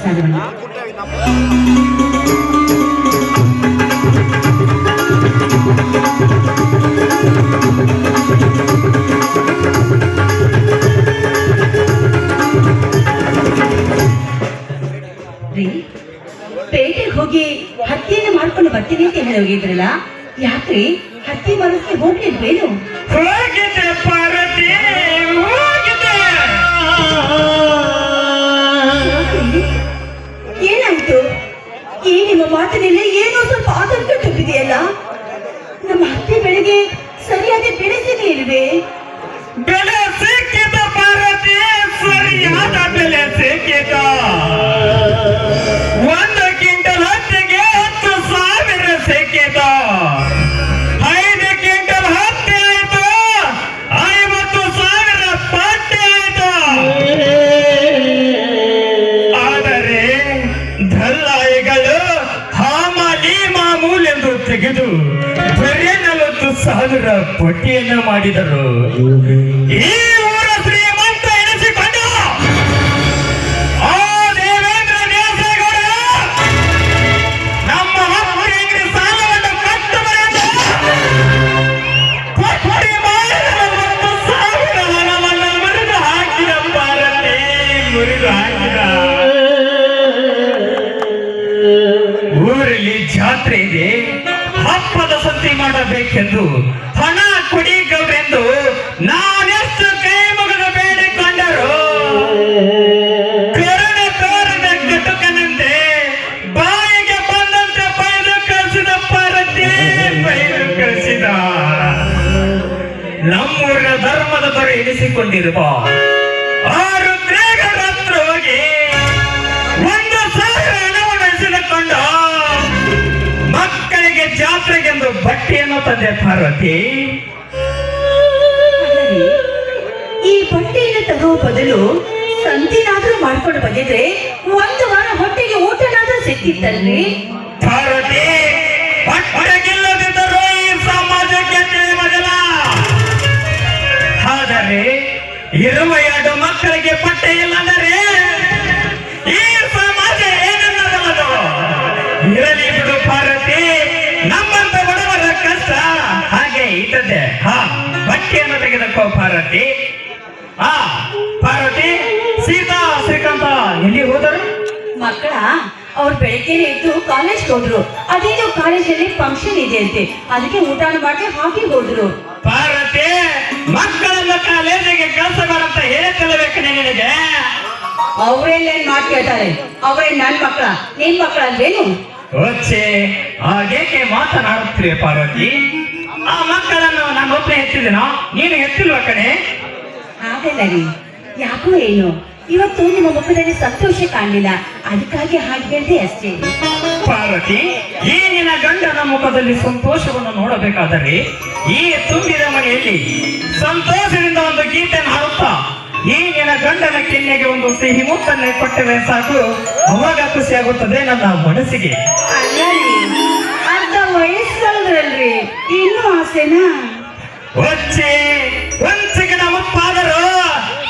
ಸಾಧೋಣ. ಪೇಟೆಗೆ ಹೋಗಿ ಹತ್ತಿಯನ್ನು ಮಾಡ್ಕೊಂಡು ಬರ್ತೀನಿ ಅಂತ ಹೇಳಿ ಹೋಗಿದ್ರಲ್ಲ, ಯಾಕ್ರಿ ಹತ್ತಿ ಮರಕ್ಕೆ ಹೋಗ್ಲಿಲ್ವೇನು? ಹೋಗಿದೆ ಪಾರ್ವತಿ, ಹೋಗಿದೆ. ಏನಾಯ್ತು? ಈ ನಿಮ್ಮ ಮಾತಿನಲ್ಲಿ ಏನೋ ಸ್ವಲ್ಪ ಆತಂಕ ತುಂಬಿದೆಯಲ್ಲ. ನಮ್ಮ ಹತ್ತಿ ಬೆಳೆಗೆ ಸರಿಯಾದ ಬೆಳೆ ಸಿಗಲಿಲ್ವೇ? ಬೆಲೆ ಸಿಕ್ಕಿದ ಪಾರ್ವತಿ, ಸರಿಯಾದ ಬೆಲೆ ಸಿಕ್ಕಿದ. 1 ಕ್ವಿಂಟಲ್ ಹತ್ತಿಗೆ 10,000 ಸಿಕ್ಕಿದ. 5 ಕ್ವಿಂಟಲ್ ಹತ್ತಿ ಆಯ್ತು, 50,000 ಪಟ್ಟಿ ಆಯ್ತು. ಆದರೆ ದಲ್ಲಾಳಿಗಳು ಹಾಮಾಲಿ ಮಾಮೂಲೆಂದು ತೆಗೆದು ಬರೀ 40,000 ಪಟ್ಟಿಯನ್ನು ಮಾಡಿದರು. ಈ ಊರ ಶ್ರೀಮಂತ ಎನಿಸಿಕೊಂಡು ಆ ದೇವೇಂದ್ರ ದೇವಸ್ಥಾನಗಳು ನಮ್ಮ ಮಕ್ಕಳಿಗೆ ಸಾಲವನ್ನು ಕಟ್ಟಬಾರದು. ಪಟ್ಟಿ ಮಾಡಿದ 40,000 ಹಣವನ್ನು ಮುರಿದು ಹಾಕಿದ ಪಾರ್ವತಿ, ಮುರಿದು ಹಾಕಿದ. ಊರಲ್ಲಿ ಜಾತ್ರೆ ಇದೆ, ಹಬ್ಬದ ಸಂತಿ ಮಾಡಬೇಕೆಂದು ಹಣ ಕೊಡಿ ಗೌರೆಂದು ನಾನೆಷ್ಟು ಕೈ ಮುಗಿದು ಬೇಡಿಕೊಂಡರು. ಕರುಣೆ ತೋರದ ಕಟುಕನಂತೆ ಬಾಯಿಗೆ ಬಂದಂತೆ ಬೈದು ಕಳಿಸಿದ ಪಾರ್ವತಿ, ಬೈದು ಕಳಿಸಿದ. ನಮ್ಮೂರಿನ ಧರ್ಮದ ದೊರೆ ಎನಿಸಿಕೊಂಡಿರುವ 6 ತ್ರೇಗರ ಹತ್ರ ಹೋಗಿ 1,000 ಹಣವನ್ನು ಎಸೆದುಕೊಂಡು ಮಕ್ಕಳಿಗೆ ಜಾತ್ರೆಗೆಂದು ಬಟ್ಟೆಯನ್ನು ತಂದೆ ಪಾರ್ವತಿ. ಈ ಬಟ್ಟೆಯನ್ನು ತರುವ ಬದಲು ಸಂತಿನಾದ್ರೂ ಮಾಡ್ಕೊಂಡು ಬಂದಿದ್ರೆ 1 ವಾರ ಹೊಟ್ಟೆಗೆ ಊಟನಾದ್ರೂ ಸಿಕ್ತಿತ್ತಲ್ರಿ ಪಾರ್ವತಿ. ಬಟ್ಟೆಗಿಲ್ಲದಿದ್ದರೂ ಈ ಸಮಾಜಕ್ಕೆ ತಿಳಿಯುವುದಿಲ್ಲ. ಆದರೆ ಇರುವ 2 ಮಕ್ಕಳಿಗೆ ಬಟ್ಟೆ ಇಲ್ಲಂದರೆ ಈ ಸಮಾಜ ಏನನ್ನಬಲ್ಲದು? ಇರಲಿ ಬಿಡು ಪಾರ್ವತಿ, ನಮ್ಮಂತ ಬಡವರ ಕಷ್ಟ ಹಾಗೆ ಇದ್ದದ್ದೆ. ಬಟ್ಟೆಯನ್ನು ತೆಗೆದುಕೋ ಪಾರ್ವತಿ. ಪಾರ್ವತಿ, ಸೀತಾ ಶ್ರೀಕಾಂತ ಎಲ್ಲಿ ಹೋದರು? ಮಕ್ಕಳ ಅವ್ರು ಬೆಳಗ್ಗೆನೆ ಎದ್ದು ಕಾಲೇಜ್ಗೆ ಹೋದ್ರು. ಅದೇನೋ ಕಾಲೇಜಲ್ಲಿ ಫಂಕ್ಷನ್ ಇದೆ ಅಂತೆ, ಅದಕ್ಕೆ ಊಟ ಮಾಡಿ ಹಾಕಿ ಹೋದ್ರು. ಪಾರ್ವತಿ, ಮಕ್ಕಳನ್ನ ಕಾಲೇಜಿಗೆ ಕಳಿಸಬಾರಂತ ಹೇಳ್ತಿರ್ಬೇಕು ನಿನಗೆ. ಅವ್ರೇನೇನ್ ಮಾತು ಕೇಳ್ತಾರೆ? ಅವ್ರೇ ನನ್ ಮಕ್ಕಳ, ನಿನ್ ಮಕ್ಕಳ ಅಲ್ವೇನು? ಓಚೆ, ಹಾಗೇಕೆ ಮಾತನಾಡುತ್ತೀರಿ ಪಾರ್ವತಿ? ಆ ಮಕ್ಕಳನ್ನು ನಾನು ಒಬ್ಬನೇ ಎತ್ತಿದ್ದೀನೋ, ನೀನು ಎತ್ತಿಲ್ವ ಕಣೆ? ಹಾಗಲ್ಲ ರೀ, ಯಾಕೋ ಏನು ಇವತ್ತು ನಿಮ್ಮ ಮುಖದಲ್ಲಿ ಸಂತೋಷ ಕಾಣಲಿಲ್ಲ, ಅದಕ್ಕಾಗಿ ಹಾಗೆ ಹೇಳ್ದೆ ಅಷ್ಟೇ. ಪಾರ್ವತಿ, ಈ ನಿನ್ನ ಗಂಡನ ಮುಖದಲ್ಲಿ ಸಂತೋಷವನ್ನು ನೋಡಬೇಕಾದರೆ ಈ ತುಂಬಿದ ಮನೆಯಲ್ಲಿ ಸಂತೋಷದಿಂದ ಒಂದು ಗೀತೆಯನ್ನು ಹಾಡುತ್ತಾ ಈ ನಿನ್ನ ಗಂಡನ ಕೆನ್ನೆಗೆ ಒಂದು ಸಿಹಿ ಮುತ್ತನ್ನೇ ಕೊಟ್ಟರೆ ಸಾಕು, ಅವಾಗ ಖುಷಿಯಾಗುತ್ತದೆ ನನ್ನ ಮನಸ್ಸಿಗೆ. ಅಲ್ಲ ರೀ, ಅರ್ಧ ವಯಸ್ಸಲ್ರಿ, ಇನ್ನೂ ಆಸೆನಾ? ಒಚ್ಚೆ ಒಂಚಿಗಿನ ಮುಪ್ಪಾದರೂ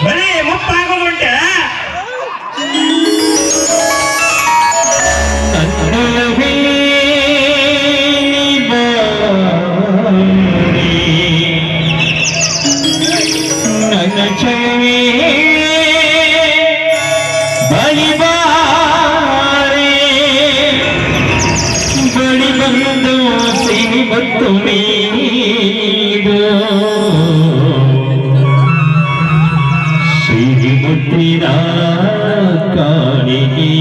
ಬರೀ ಮುಪ್ಪಾಗುವುದುಂಟೆ. ಬಳಿ ಬಂದು ಸಿಹಿ ಮತ್ತು ನೀಡು ಸಿಹಿ ಮುಟ್ಟಿದ ಕಾಣಿಗೆ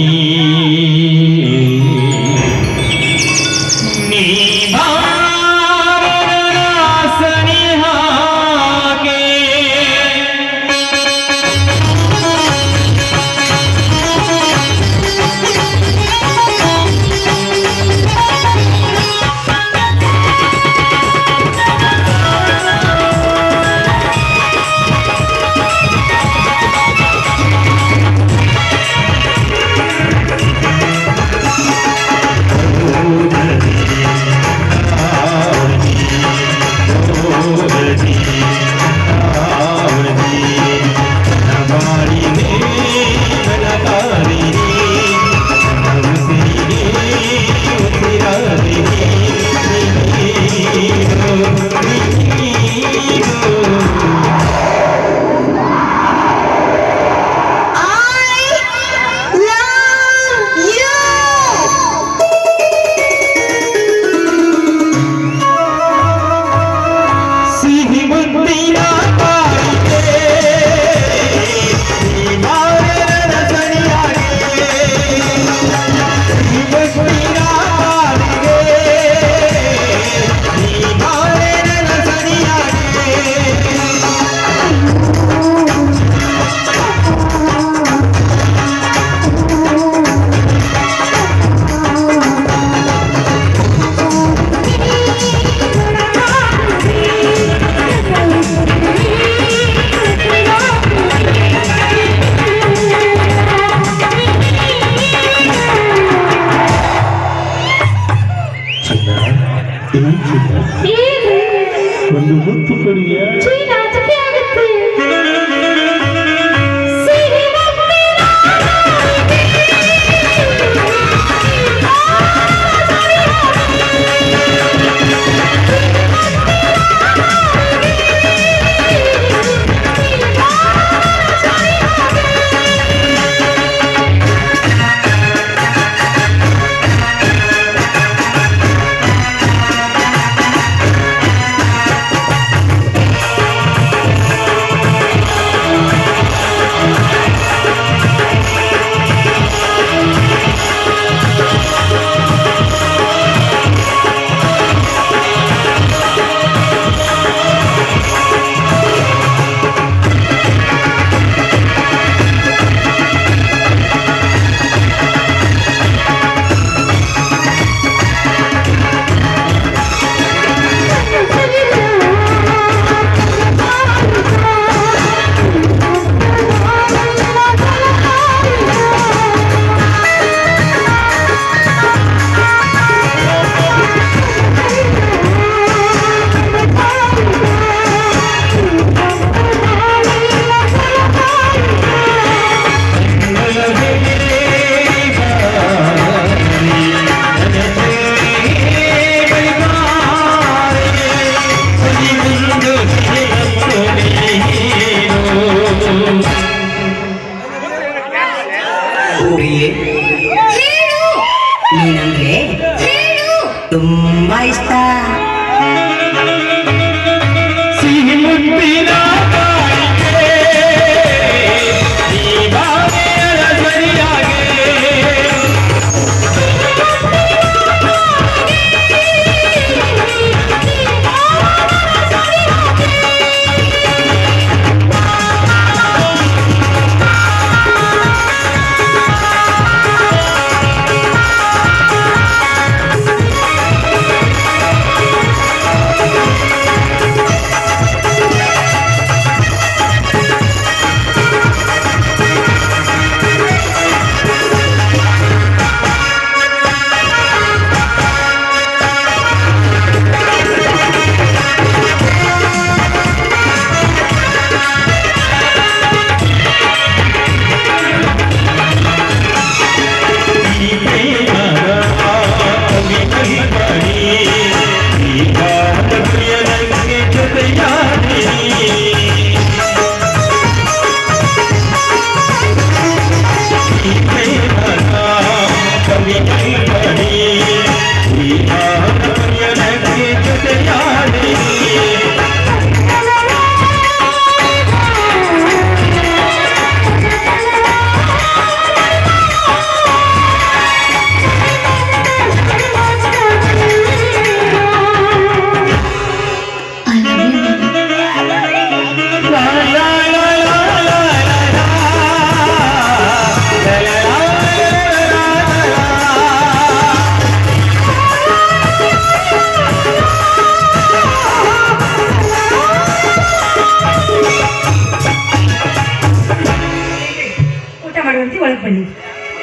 ಮುಂದಿನ ಬಾಳಿಗೆ ಈ ಬಾಳೆರ ಸರಿಯಾಗಿ ಈ ಮುಂದಿನ ಬಾಳಿಗೆ ಈ ಬಾಳೆರ ಸರಿಯಾಗಿ ಒಂದು ಮುತ್ತು ಕೊಡಿಯ ನೀನಂದ್ರೆ ತುಂಬಾ ಇಷ್ಟ. ಸಿಹಿ ಮುತ್ತಿನ ಬಾಳಿಗೆ ಈ ಬಾಳೆರ ಸರಿಯಾಗಿ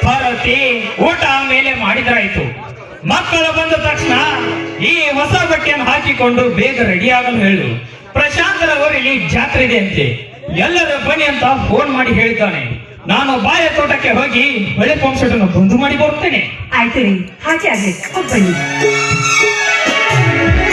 ಪಾರ್ವತಿ, ಊಟ ಮೇಲೆ ಮಾಡಿದ್ರಾಯ್ತು. ಮಕ್ಕಳು ಬಂದ ತಕ್ಷಣ ಈ ಹೊಸ ಬಟ್ಟೆಯನ್ನು ಹಾಕಿಕೊಂಡು ಬೇಗ ರೆಡಿ ಆಗಲು ಹೇಳು. ಪ್ರಶಾಂತರ ಊರಲ್ಲಿ ಜಾತ್ರೆ ಇದೆ ಅಂತೆ, ಎಲ್ಲರೂ ಬನ್ನಿ ಅಂತ ಫೋನ್ ಮಾಡಿ ಹೇಳಿದ್ದಾನೆ. ನಾನು ಬಾಯ ತೋಟಕ್ಕೆ ಹೋಗಿ ಬೆಳೆ ಪಂಪ್ ಸೆಟ್ ಅನ್ನು ಬಂದು ಮಾಡಿ ಬರ್ತೇನೆ. ಆಯ್ತು ರೀ, ಹಾಗೆ ಆಗ್ಲಿ, ಹೋಗ್ ಬನ್ನಿ.